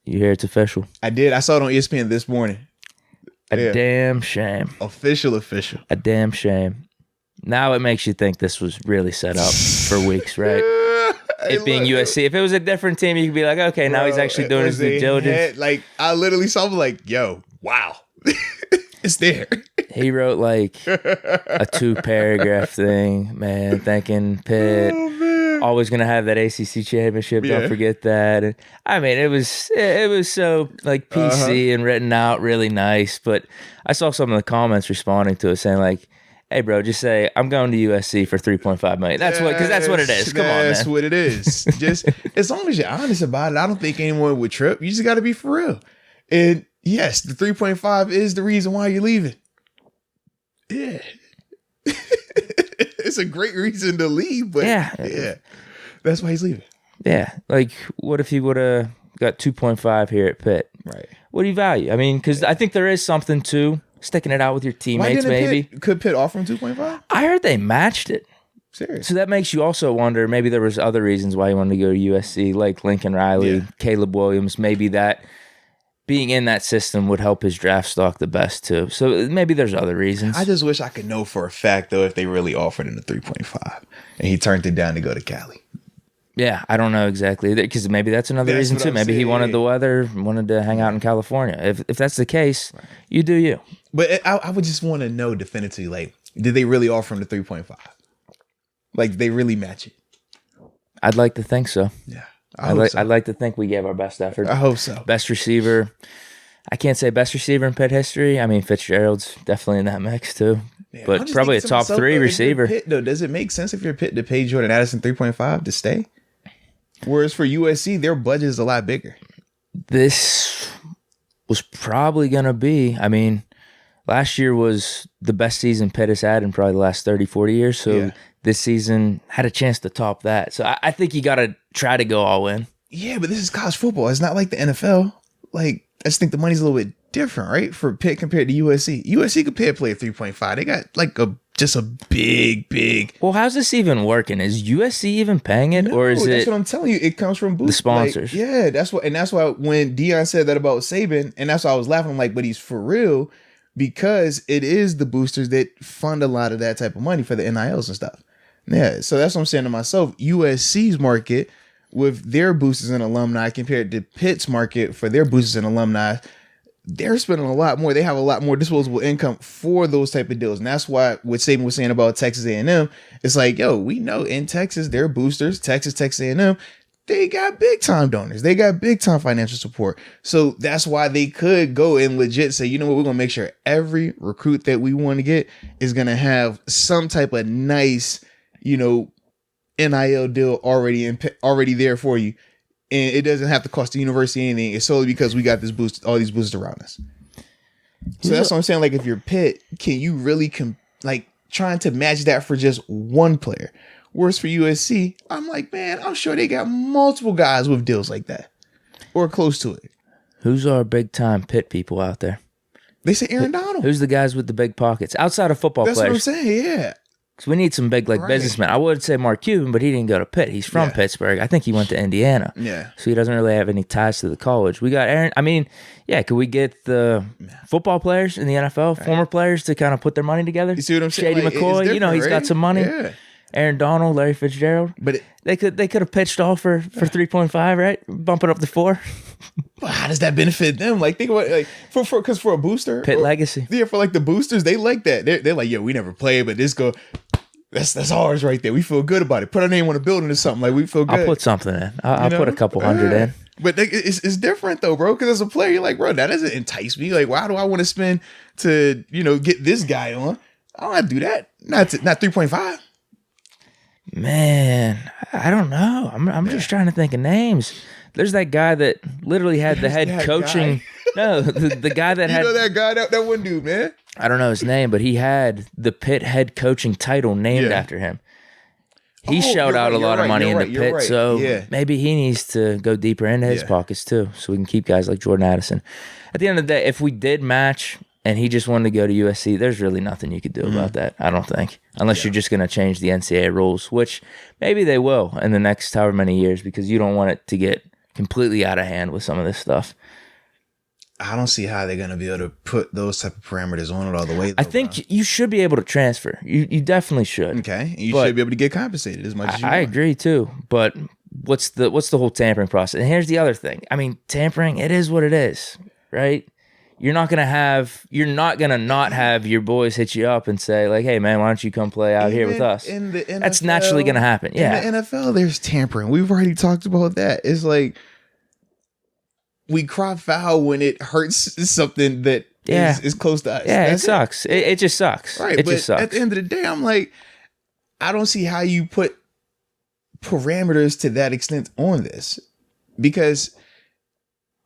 You hear it's official? I did. I saw it on ESPN this morning. A damn shame. Official. A damn shame. Now it makes you think this was really set up for weeks, right? It being USC. If it was a different team, you could be like, okay, now he's actually doing his due diligence. Like, I literally saw him like, yo, wow. It's there. He wrote like a 2-paragraph thing, man, thanking Pitt. Always going to have that ACC championship. Don't forget that. And, I mean, it was so like PC and written out really nice. But I saw some of the comments responding to it saying like, hey, bro, just say I'm going to USC for $3.5 million. That's what it is. Come on, man. That's what it is. Just as long as you're honest about it, I don't think anyone would trip. You just got to be for real. And yes, the 3.5 is the reason why you're leaving. Yeah. It's a great reason to leave, but yeah, that's why he's leaving. Yeah. Like, what if he would have got 2.5 here at Pitt? Right. What do you value? I mean, because I think there is something to sticking it out with your teammates, maybe. Could Pitt offer him 2.5? I heard they matched it. Serious. So that makes you also wonder, maybe there was other reasons why he wanted to go to USC, like Lincoln Riley, Caleb Williams. Maybe that being in that system would help his draft stock the best too. So maybe there's other reasons. I just wish I could know for a fact though if they really offered him the 3.5 and he turned it down to go to Cali. Yeah, I don't know exactly because maybe that's another reason too. Maybe he wanted the weather, wanted to hang out in California. If that's the case, you do you. But I would just want to know definitively, like, did they really offer him the 3.5? Like, did they really match it? I'd like to think so. Yeah. I'd like to think we gave our best effort. I hope so. Best receiver. I can't say best receiver in Pitt history. I mean, Fitzgerald's definitely in that mix too. Yeah, but probably a top 3 receiver. Pitt, though, does it make sense if you're Pitt to pay Jordan Addison 3.5 to stay? Whereas for USC, their budget is a lot bigger. This was probably going to be, I mean, last year was the best season Pitt has had in probably the last 30, 40 years. So this season had a chance to top that. So I think you got to try to go all in. Yeah, but this is college football. It's not like the NFL. Like, I just think the money's a little bit different, right? For Pitt compared to USC. USC could pay a player 3.5. They got like just a big. Well, how's this even working? Is USC even paying it, or is that's it? What I'm telling you. It comes from the sponsors. Like, that's why when Deion said that about Saban, and that's why I was laughing. I'm like, but he's for real because it is the boosters that fund a lot of that type of money for the NILs and stuff. Yeah, so that's what I'm saying to myself. USC's market with their boosters and alumni compared to Pitt's market for their boosters and alumni, they're spending a lot more. They have a lot more disposable income for those type of deals. And that's why what Saban was saying about Texas A&M, it's like, yo, we know in Texas, their boosters, Texas A&M, they got big time donors. They got big time financial support. So that's why they could go and legit say, you know what, we're going to make sure every recruit that we want to get is going to have some type of nice, NIL deal already there for you. And it doesn't have to cost the university anything. It's solely because we got all these boosters around us. So that's what I'm saying. Like, if you're Pitt, can you really trying to match that for just one player? Whereas for USC, I'm like, man, I'm sure they got multiple guys with deals like that or close to it. Who's our big time Pitt people out there? They say Aaron Donald. Who's the guys with the big pockets outside of football players? That's what I'm saying. Yeah. Because we need some big businessmen. I would say Mark Cuban, but he didn't go to Pitt. He's from Pittsburgh. I think he went to Indiana. Yeah. So he doesn't really have any ties to the college. We got Aaron. I mean, could we get the football players in the NFL, former players, to kind of put their money together? You see what I'm saying? Shady McCoy, he's got some money. Yeah. Aaron Donald, Larry Fitzgerald. But they could have pitched all for 3.5, right? Bump it up to 4. Well, how does that benefit them? Like, think about it, like for a booster, Pitt legacy. Yeah, for like the boosters, they like that. They're like, we never played, but this go. That's ours right there. We feel good about it. Put our name on a building or something. Like, we feel good. I'll put something in. I'll put a couple hundred in. But it's different though, bro. Because as a player, you're like, bro, that doesn't entice me. Like, why do I want to spend to get this guy on? I don't want to do that. Not 3.5. Man, I don't know. I'm just trying to think of names. There's that guy that literally had the head coaching. Guy. No, the guy that had. That guy, that one dude, man. I don't know his name, but he had the Pitt head coaching title named after him. He shelled out a lot of money into Pitt, so maybe he needs to go deeper into his pockets too, so we can keep guys like Jordan Addison. At the end of the day, if we did match and he just wanted to go to USC, there's really nothing you could do about that, I don't think, unless you're just going to change the NCAA rules, which maybe they will in the next however many years, because you don't want it to get completely out of hand with some of this stuff. I don't see how they're going to be able to put those type of parameters on it all the way, though, I think you should be able to transfer. You definitely should. Okay. And you should be able to get compensated as much as you want. I agree too. But what's the whole tampering process? And here's the other thing. I mean, tampering, it is what it is, right? You're not gonna not have your boys hit you up and say, like, hey man, why don't you come play out here with us? In the NFL, that's naturally gonna happen. Yeah. In the NFL, there's tampering. We've already talked about that. It's like we cry foul when it hurts something that is close to us. Yeah, it sucks. It just sucks. Right. It but just sucks. At the end of the day, I'm like, I don't see how you put parameters to that extent on this, because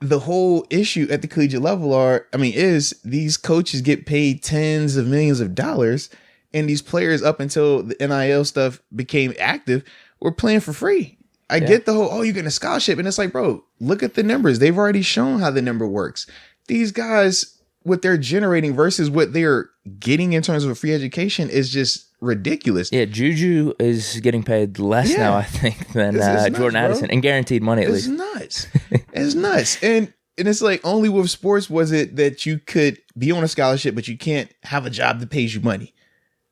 the whole issue at the collegiate level is these coaches get paid tens of millions of dollars, and these players, up until the NIL stuff became active, were playing for free. I get the whole, you're getting a scholarship. And it's like, bro, look at the numbers. They've already shown how the number works. These guys, what they're generating versus what they're getting in terms of a free education is just ridiculous. Yeah, Juju is getting paid less now, I think, than it's Jordan Addison, and guaranteed money at least. It's nuts. It's nuts. And it's like, only with sports was it that you could be on a scholarship, but you can't have a job that pays you money.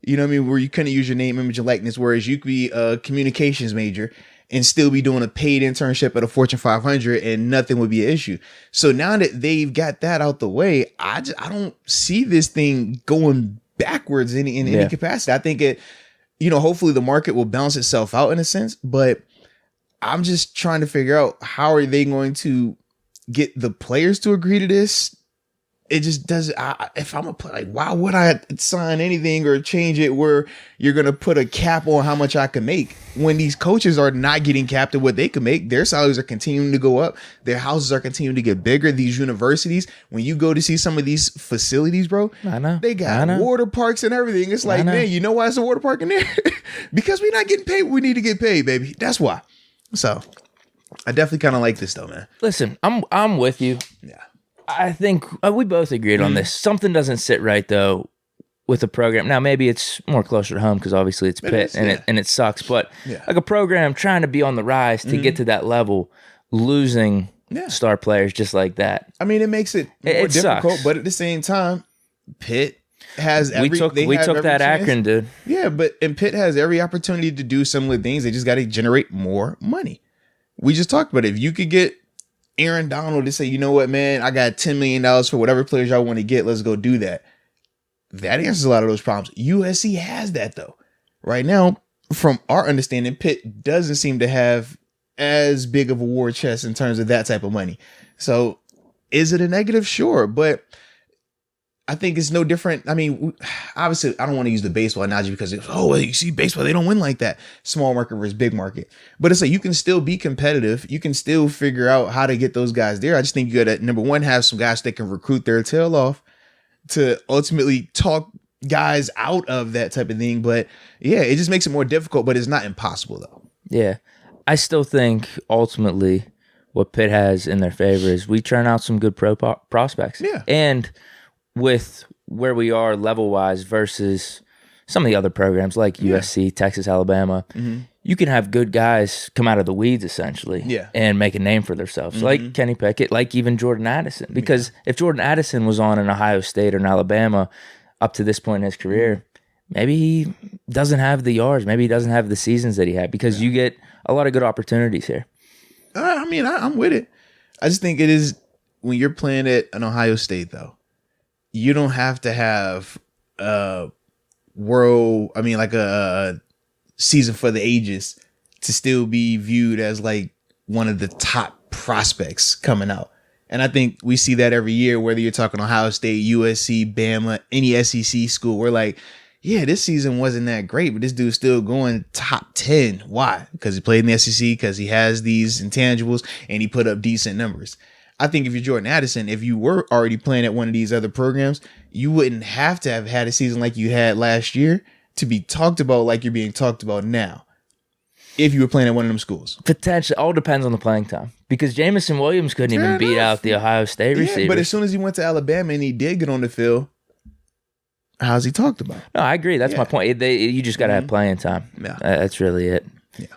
You know what I mean? Where you couldn't use your name, image, and likeness, whereas you could be a communications major and still be doing a paid internship at a Fortune 500 and nothing would be an issue. So now that they've got that out the way, I don't see this thing going backwards in any capacity. I think it, hopefully the market will balance itself out in a sense, but I'm just trying to figure out how are they going to get the players to agree to this. It just doesn't. If I'm a player, like, why would I sign anything or change it where you're going to put a cap on how much I can make when these coaches are not getting capped at what they can make? Their salaries are continuing to go up. Their houses are continuing to get bigger. These universities, when you go to see some of these facilities, bro, I know they got water parks and everything. It's like, man, you know why it's a water park in there? Because we're not getting paid what we need to get paid, baby. That's why. So I definitely kind of like this though, man. Listen, I'm with you. Yeah. I think we both agreed on this. Something doesn't sit right though with the program. Now maybe it's more closer to home because obviously it's Pitt and it sucks. But like a program trying to be on the rise to get to that level, losing star players just like that. I mean, it makes it more difficult. Sucks. But at the same time, Pitt has we took that Akron, dude. Yeah, and Pitt has every opportunity to do similar things. They just got to generate more money. We just talked about it. If you could get Aaron Donald to say, you know what, man, I got $10 million for whatever players y'all want to get. Let's go do that. That answers a lot of those problems. USC has that though. Right now, from our understanding, Pitt doesn't seem to have as big of a war chest in terms of that type of money. So is it a negative? Sure. But I think it's no different. I mean, obviously, I don't want to use the baseball analogy because you see baseball, they don't win like that. Small market versus big market. But it's like you can still be competitive. You can still figure out how to get those guys there. I just think you got to, number one, have some guys that can recruit their tail off to ultimately talk guys out of that type of thing. But yeah, it just makes it more difficult, but it's not impossible though. Yeah. I still think ultimately what Pitt has in their favor is we turn out some good prospects. Yeah. And with where we are level-wise versus some of the other programs like USC, Texas, Alabama, you can have good guys come out of the weeds essentially and make a name for themselves, like Kenny Pickett, like even Jordan Addison. Because if Jordan Addison was on in Ohio State or in Alabama up to this point in his career, maybe he doesn't have the yards, maybe he doesn't have the seasons that he had because you get a lot of good opportunities here. I mean, I'm with it. I just think it is when you're playing at an Ohio State, though, you don't have to have a season for the ages to still be viewed as like one of the top prospects coming out. And I think we see that every year, whether you're talking Ohio State, USC, Bama, any SEC school, we're like, yeah, this season wasn't that great, but this dude's still going top 10. Why? Because he played in the SEC, because he has these intangibles, and he put up decent numbers. I think if you're Jordan Addison, if you were already playing at one of these other programs, you wouldn't have to have had a season like you had last year to be talked about like you're being talked about now. If you were playing at one of them schools. Potentially. All depends on the playing time. Because Jamison Williams couldn't even beat out the Ohio State receivers. But as soon as he went to Alabama and he did get on the field, how's he talked about? No, I agree. That's my point. You just got to have playing time. Yeah. That's really it. Yeah.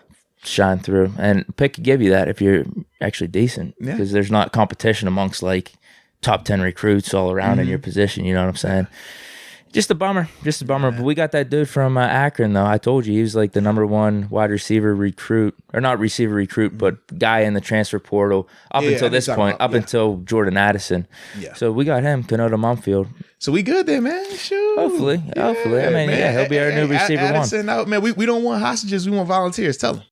shine through. And Pitt could give you that if you're actually decent, because there's not competition amongst like top 10 recruits all around in your position. You know what I'm saying? Just a bummer. But we got that dude from Akron, though. I told you he was like the #1 wide receiver recruit, or not receiver recruit, but guy in the transfer portal up until this point, until Jordan Addison. Yeah. So we got him, Kenoda Mumfield. So we good there, man. Shoot. Hopefully. I mean, he'll be our new receiver Addison, one. Man, we don't want hostages. We want volunteers. Tell him.